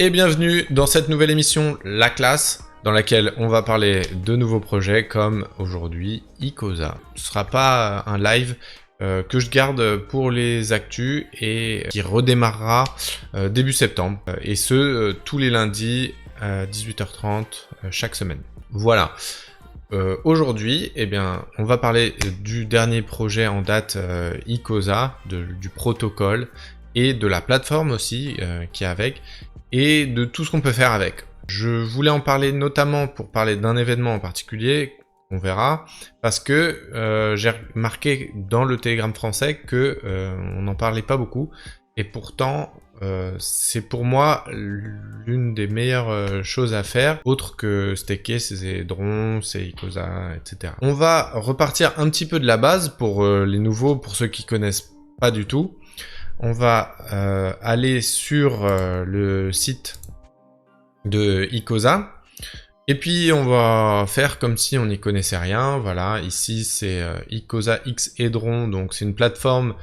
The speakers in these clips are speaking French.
Et bienvenue dans cette nouvelle émission La Classe, dans laquelle on va parler de nouveaux projets comme aujourd'hui Icosa. Ce sera pas un live que je garde pour les actus et qui redémarrera début septembre. Et ce, tous les lundis à 18h30 chaque semaine. Voilà. Aujourd'hui, eh bien, on va parler du dernier projet en date Icosa, du protocole et de la plateforme aussi qui est avec, et de tout ce qu'on peut faire avec. Je voulais en parler notamment pour parler d'un événement en particulier, on verra, parce que j'ai remarqué dans le Telegram français que on n'en parlait pas beaucoup, et pourtant c'est pour moi l'une des meilleures choses à faire, autre que staker ses drones, ses Icosa, etc. On va repartir un petit peu de la base pour les nouveaux, pour ceux qui connaissent pas du tout. On va aller sur le site de Icosa. Et puis on va faire comme si on n'y connaissait rien. Voilà, ici c'est Icosa X Hedron, donc c'est une plateforme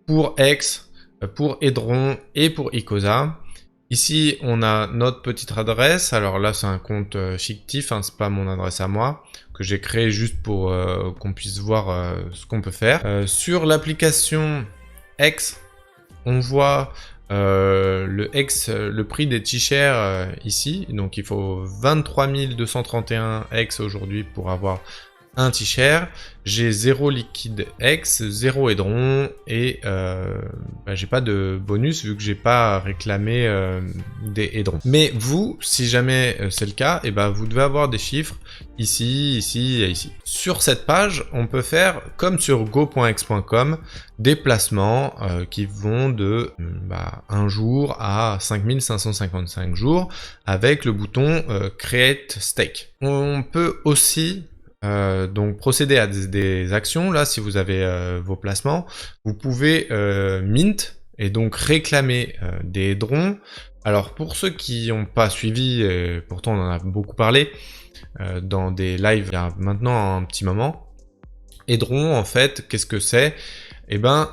pour X, pour Hedron et pour Icosa. Ici on a notre petite adresse. Alors là c'est un compte fictif, hein, c'est pas mon adresse à moi, que j'ai créé juste pour qu'on puisse voir ce qu'on peut faire. Sur l'application X, on voit le prix des t-shirts ici, donc il faut 23 231 X aujourd'hui pour avoir un t-shirt. J'ai 0 liquide X, 0 Hedron et j'ai pas de bonus vu que j'ai pas réclamé des Hedrons. Mais vous, si jamais c'est le cas, et vous devez avoir des chiffres ici, ici et ici. Sur cette page, on peut faire comme sur go.x.com des placements qui vont de 1 jour à 5555 jours avec le bouton Create Stake. On peut aussi donc procéder à des actions. Là, si vous avez vos placements, vous pouvez mint et donc réclamer des drones. Alors pour ceux qui n'ont pas suivi, pourtant on en a beaucoup parlé dans des lives il y a maintenant un petit moment, Hedron en fait, qu'est-ce que c'est? Eh ben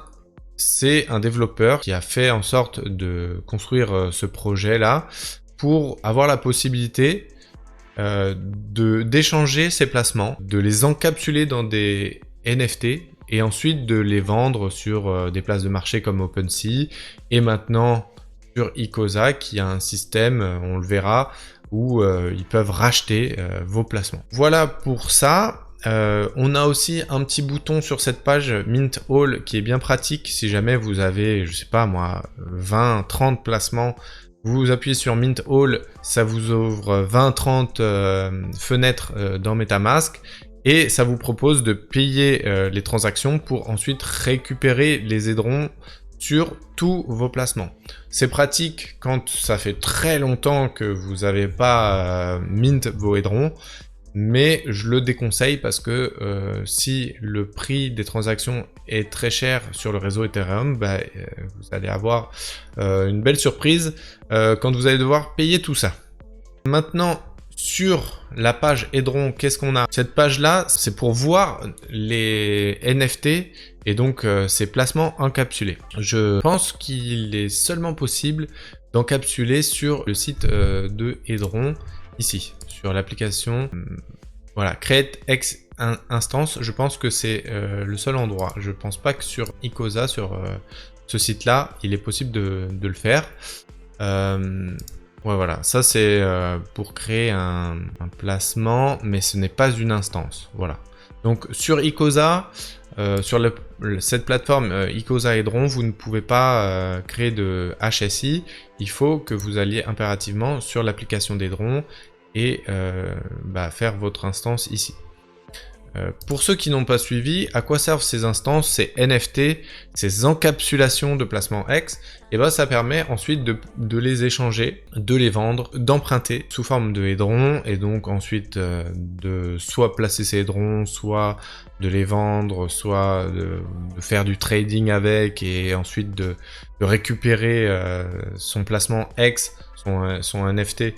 c'est un développeur qui a fait en sorte de construire ce projet là pour avoir la possibilité d'échanger ces placements, de les encapsuler dans des NFT et ensuite de les vendre sur des places de marché comme OpenSea et maintenant sur Icosa qui a un système, on le verra, où ils peuvent racheter vos placements. Voilà pour ça. On a aussi un petit bouton sur cette page Mint All qui est bien pratique si jamais vous avez, je sais pas moi, 20, 30 placements. Vous appuyez sur Mint All, ça vous ouvre 20-30 fenêtres dans MetaMask et ça vous propose de payer les transactions pour ensuite récupérer les Hedrons sur tous vos placements. C'est pratique quand ça fait très longtemps que vous n'avez pas mint vos Hedrons, mais je le déconseille parce que si le prix des transactions est très cher sur le réseau Ethereum, vous allez avoir une belle surprise quand vous allez devoir payer tout ça. Maintenant, sur la page Hedron, qu'est-ce qu'on a? Cette page-là, c'est pour voir les NFT et donc ces placements encapsulés. Je pense qu'il est seulement possible d'encapsuler sur le site de Hedron, ici, sur l'application. Voilà, Create X Instance, je pense que c'est le seul endroit. Je pense pas que sur Icosa, sur ce site-là, il est possible de le faire. Ouais, voilà, ça c'est pour créer un placement, mais ce n'est pas une instance. Voilà. Donc sur Icosa, sur cette plateforme Icosa Hedron, vous ne pouvez pas créer de HSI. Il faut que vous alliez impérativement sur l'application d'Hedron et faire votre instance ici. Pour ceux qui n'ont pas suivi, à quoi servent ces instances, ces NFT, ces encapsulations de placements X? Et ça permet ensuite de les échanger, de les vendre, d'emprunter sous forme de Hedron, et donc ensuite de soit placer ces Hedrons, soit de les vendre, soit de faire du trading avec, et ensuite de récupérer son placement X, son NFT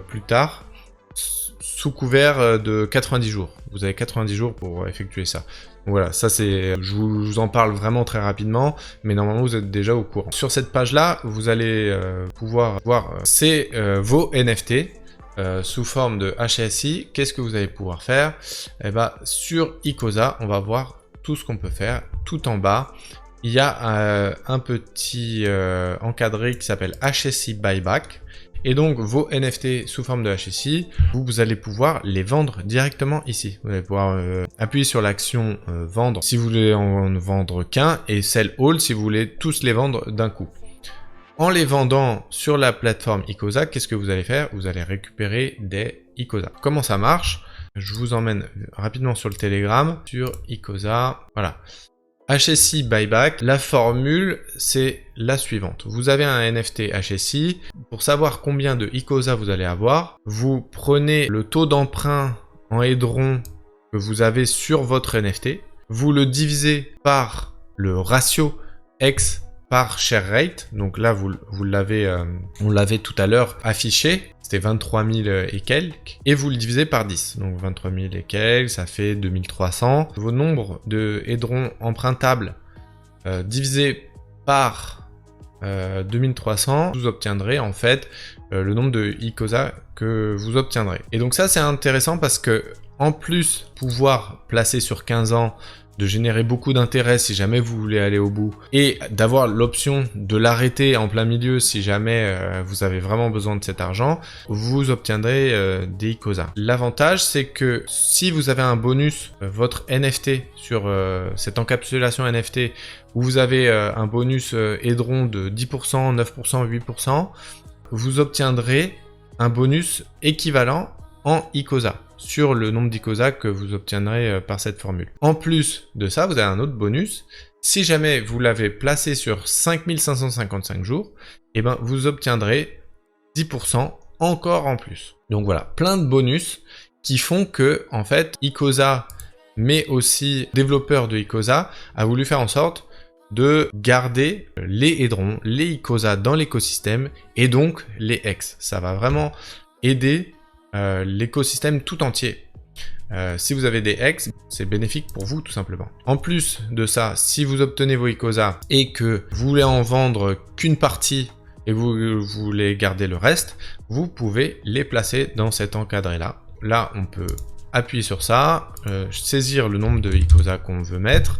plus tard. sous couvert de 90 jours. Vous avez 90 jours pour effectuer ça. Donc voilà, ça c'est, je vous en parle vraiment très rapidement, mais normalement vous êtes déjà au courant. Sur cette page-là, vous allez pouvoir voir vos NFT sous forme de HSI. Qu'est-ce que vous allez pouvoir faire? Eh ben, sur Icosa, on va voir tout ce qu'on peut faire. Tout en bas, il y a un petit encadré qui s'appelle HSI Buyback. Et donc, vos NFT sous forme de HSI, vous allez pouvoir les vendre directement ici. Vous allez pouvoir appuyer sur l'action vendre si vous voulez en vendre qu'un, et sell all si vous voulez tous les vendre d'un coup. En les vendant sur la plateforme Icosa, qu'est-ce que vous allez faire? Vous allez récupérer des Icosa. Comment ça marche? Je vous emmène rapidement sur le Telegram, sur Icosa. Voilà. HSI Buyback, la formule, c'est la suivante. Vous avez un NFT HSI. Pour savoir combien de Icosa vous allez avoir, vous prenez le taux d'emprunt en Hedron que vous avez sur votre NFT, vous le divisez par le ratio X par share rate. Donc là, vous l'avez, on l'avait tout à l'heure affiché. C'était 23 000 et quelques. Et vous le divisez par 10. Donc 23 000 et quelques, ça fait 2300. Vos nombres de Hedron empruntables divisé par 2300, vous obtiendrez en fait le nombre de Icosa que vous obtiendrez. Et donc ça, c'est intéressant parce que en plus, pouvoir placer sur 15 ans, de générer beaucoup d'intérêt si jamais vous voulez aller au bout, et d'avoir l'option de l'arrêter en plein milieu si jamais vous avez vraiment besoin de cet argent, vous obtiendrez des Icosa. L'avantage, c'est que si vous avez un bonus, votre NFT sur cette encapsulation NFT, où vous avez un bonus Hedron de 10%, 9%, 8%, vous obtiendrez un bonus équivalent en Icosa, sur le nombre d'Icosa que vous obtiendrez par cette formule. En plus de ça, vous avez un autre bonus. Si jamais vous l'avez placé sur 5555 jours, et ben vous obtiendrez 10% encore en plus. Donc voilà, plein de bonus qui font que, en fait, Icosa, mais aussi développeur de Icosa, a voulu faire en sorte de garder les Hedrons, les Icosa dans l'écosystème, et donc les X. Ça va vraiment aider l'écosystème tout entier. Si vous avez des X, c'est bénéfique pour vous tout simplement. En plus de ça, si vous obtenez vos Icosa et que vous voulez en vendre qu'une partie et vous voulez garder le reste, vous pouvez les placer dans cet encadré là. Là, on peut appuyer sur ça, saisir le nombre de Icosa qu'on veut mettre.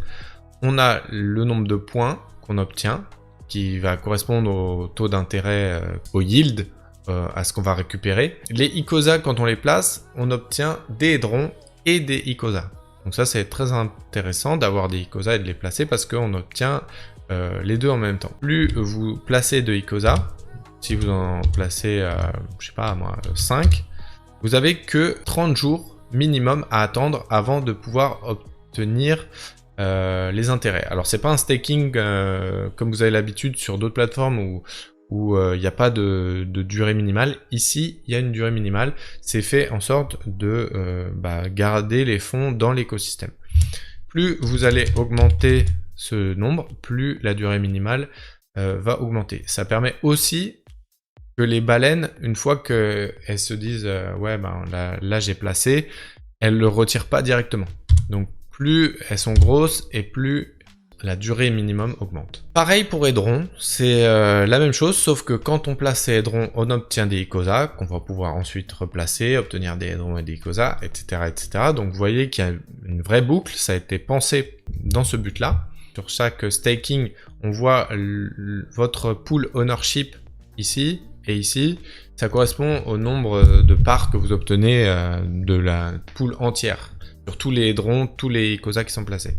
On a le nombre de points qu'on obtient, qui va correspondre au taux d'intérêt, au yield, à ce qu'on va récupérer. Les Icosa, quand on les place, on obtient des Hedrons et des Icosa. Donc ça, c'est très intéressant d'avoir des Icosa et de les placer parce qu'on obtient les deux en même temps. Plus vous placez de Icosa, si vous en placez, je sais pas moi, 5, vous avez que 30 jours minimum à attendre avant de pouvoir obtenir les intérêts. Alors c'est pas un staking comme vous avez l'habitude sur d'autres plateformes où il n'y a pas de durée minimale. Ici, il y a une durée minimale. C'est fait en sorte de garder les fonds dans l'écosystème. Plus vous allez augmenter ce nombre, plus la durée minimale va augmenter. Ça permet aussi que les baleines, une fois qu'elles se disent là j'ai placé, elles ne le retirent pas directement. Donc plus elles sont grosses et plus la durée minimum augmente. Pareil pour Hedron, c'est la même chose, sauf que quand on place ces Hedrons, on obtient des Icosa, qu'on va pouvoir ensuite replacer, obtenir des Hedrons et des Icosa, etc., etc. Donc vous voyez qu'il y a une vraie boucle, ça a été pensé dans ce but-là. Sur chaque staking, on voit votre pool ownership ici et ici. Ça correspond au nombre de parts que vous obtenez de la pool entière, sur tous les Hedrons, tous les Icosa qui sont placés.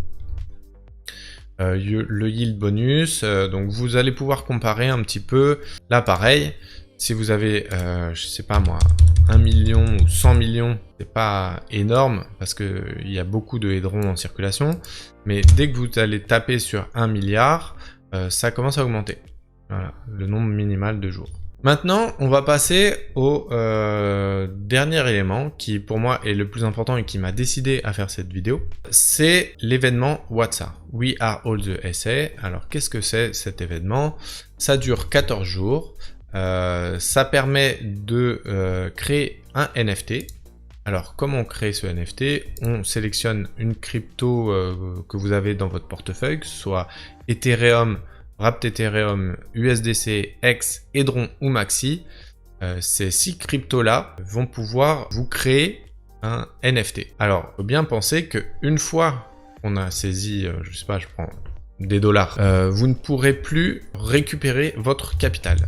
Le yield bonus, donc vous allez pouvoir comparer un petit peu. Là pareil, si vous avez je sais pas moi 1 million ou 100 millions, c'est pas énorme parce que il y a beaucoup de Hedrons en circulation, mais dès que vous allez taper sur 1 milliard, ça commence à augmenter. Voilà, le nombre minimal de jours. Maintenant, on va passer au dernier élément qui pour moi est le plus important et qui m'a décidé à faire cette vidéo. C'est l'événement WhatsApp. We are all the SA. Alors qu'est-ce que c'est cet événement? Ça dure 14 jours. Ça permet de créer un NFT. Alors, comment on crée ce NFT? On sélectionne une crypto que vous avez dans votre portefeuille, que ce soit Ethereum, Wrapped Ethereum, USDC, X, Hedron ou Maxi. Ces 6 cryptos-là vont pouvoir vous créer un NFT. Alors, il faut bien penser qu'une fois qu'on a saisi, je sais pas, je prends des dollars, vous ne pourrez plus récupérer votre capital.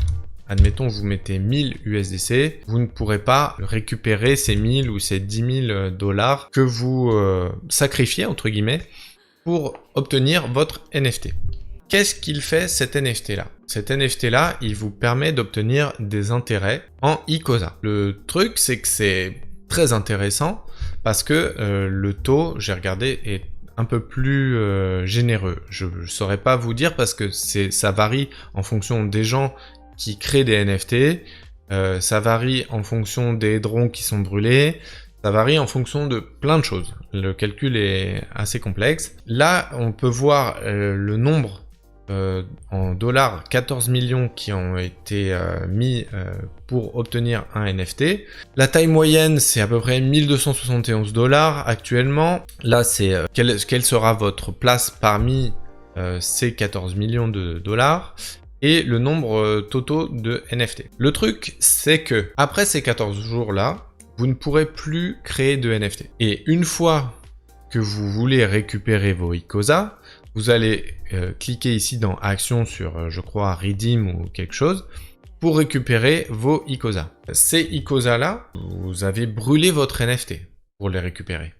Admettons, vous mettez 1000 USDC, vous ne pourrez pas récupérer ces 1000 ou ces 10 000 dollars que vous sacrifiez, entre guillemets, pour obtenir votre NFT. Qu'est-ce qu'il fait cet NFT-là? Cet NFT-là, il vous permet d'obtenir des intérêts en Icosa. Le truc, c'est que c'est très intéressant parce que le taux, j'ai regardé, est un peu plus généreux. Je ne saurais pas vous dire parce que ça varie en fonction des gens qui créent des NFT, ça varie en fonction des drons qui sont brûlés, ça varie en fonction de plein de choses. Le calcul est assez complexe. Là, on peut voir le nombre en dollars, 14 millions qui ont été mis pour obtenir un NFT. La taille moyenne, c'est à peu près 1271 dollars actuellement. Là, c'est quelle sera votre place parmi ces 14 millions de dollars et le nombre totaux de NFT. Le truc, c'est que après ces 14 jours-là, vous ne pourrez plus créer de NFT. Et une fois que vous voulez récupérer vos Icosa, vous allez cliquer ici dans Action sur, je crois, Redeem ou quelque chose, pour récupérer vos Icosa. Ces Icosa-là, vous avez brûlé votre NFT pour les récupérer.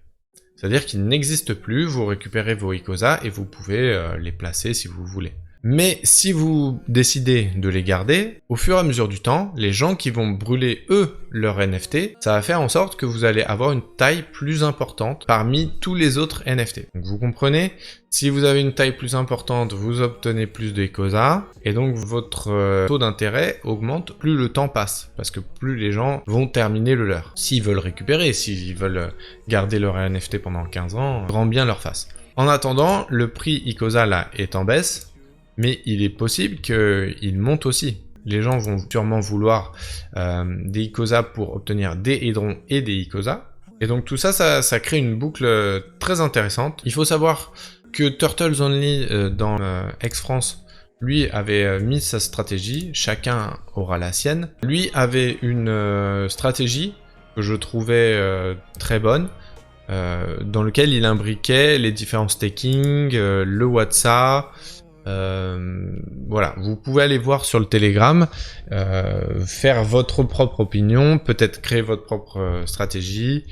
C'est-à-dire qu'ils n'existent plus, vous récupérez vos Icosa et vous pouvez les placer si vous voulez. Mais si vous décidez de les garder, au fur et à mesure du temps, les gens qui vont brûler, eux, leur NFT, ça va faire en sorte que vous allez avoir une taille plus importante parmi tous les autres NFT. Donc vous comprenez, si vous avez une taille plus importante, vous obtenez plus d'Icosa, et donc votre taux d'intérêt augmente plus le temps passe, parce que plus les gens vont terminer le leur. S'ils veulent récupérer, s'ils veulent garder leur NFT pendant 15 ans, grand bien leur fasse. En attendant, le prix Icosa là est en baisse, mais il est possible qu'il monte aussi. Les gens vont sûrement vouloir des Icosa pour obtenir des Hedrons et des Icosa. Et donc tout ça, ça crée une boucle très intéressante. Il faut savoir que Turtles Only dans X-France, lui avait mis sa stratégie, chacun aura la sienne. Lui avait une stratégie que je trouvais très bonne, dans lequel il imbriquait les différents stakings, le WhatsApp. Voilà, vous pouvez aller voir sur le Telegram, faire votre propre opinion, peut-être créer votre propre stratégie,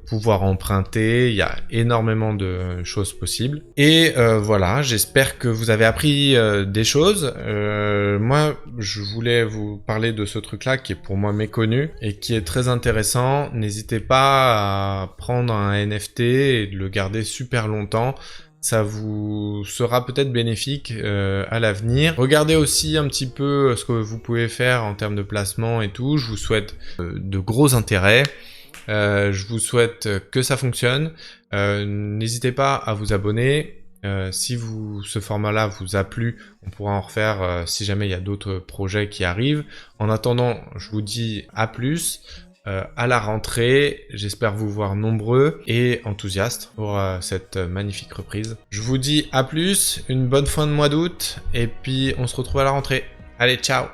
pouvoir emprunter, il y a énormément de choses possibles. Et voilà, j'espère que vous avez appris des choses. Moi, je voulais vous parler de ce truc-là qui est pour moi méconnu et qui est très intéressant. N'hésitez pas à prendre un NFT et de le garder super longtemps. Ça vous sera peut-être bénéfique à l'avenir. Regardez aussi un petit peu ce que vous pouvez faire en termes de placement et tout. Je vous souhaite de gros intérêts. Je vous souhaite que ça fonctionne. N'hésitez pas à vous abonner. Si ce format-là vous a plu, on pourra en refaire si jamais il y a d'autres projets qui arrivent. En attendant, je vous dis à plus. À la rentrée, j'espère vous voir nombreux et enthousiastes pour cette magnifique reprise. Je vous dis à plus, une bonne fin de mois d'août et puis on se retrouve à la rentrée. Allez, ciao!